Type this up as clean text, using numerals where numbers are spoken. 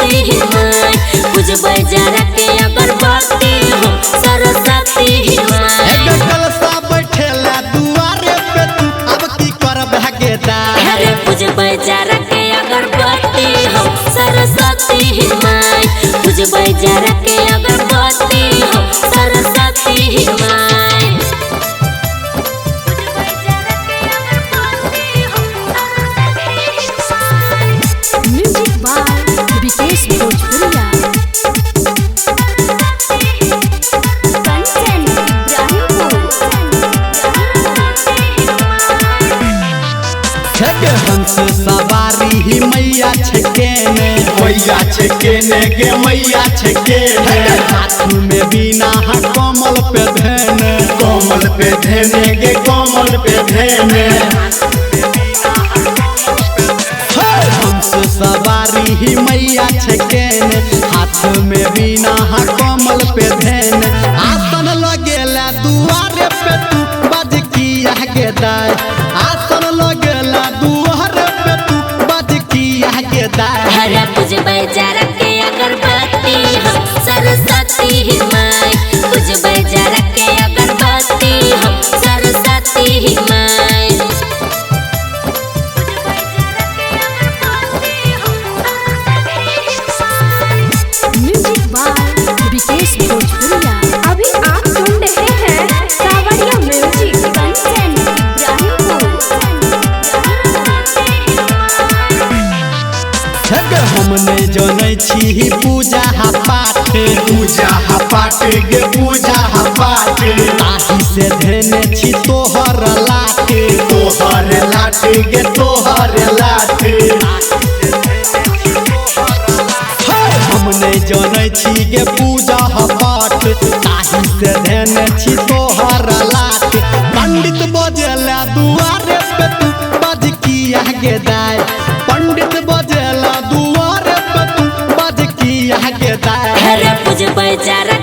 सरस्वती माई पूजबै जरा के अगरबत्ती हो सरस्वती माई। एगो कलशा बैठेला दुआरे पे तू अब की करब गेदार। अरे पूजबै जरा के अगरबत्ती हो सरस्वती माई पूजबै जरा के अगरबत्ती हो सरस्वती माई। म्यूजिक बाय विकेश भोजपुरिया। कंचन इब्राहिमपुर। छगे हंस सवारी ही मैया छके ने मैया छकेने गे मैया छकेने हाथ में बीना हा कमल पे धने कोमल पे धेने गे कोमल पे धेने हंस सवारी ही मैया छके ने हाथ में बीना हा कमल पे धने आसन लगेला दुआरे पे तू बज किया गेदाय। आसन लगेला दुआरे पे तू बज किया गेदाय। हरे पूजबै जरा के अगरबत्ती हो सरस्वती माई पूजबै जरा के अगरबत्ती हो सरस्वती माई। म्यूजिक बाय विकेश भोजपुरिया। अभी आप सुन रहे हैं सावरिया म्यूजिक। कंचन इब्राहिमपुर। छगे हम नहीं जानै छी पूजा हा पाठ पूजा हा पाठ गे पूजा हा पाठ ताही से धने छी तोहर लाठ तोहर लाठ गे तोहर लाठ हम नहीं जानै छी गे पूजा हा पाठ ताही से धने छी तोहर लाठ पंडित बजेला दुआरे पे तू बज किया गेदाय। पंडित बजेला दुआरे पे तू बज किया गेदाय। हरे पूजबै जरा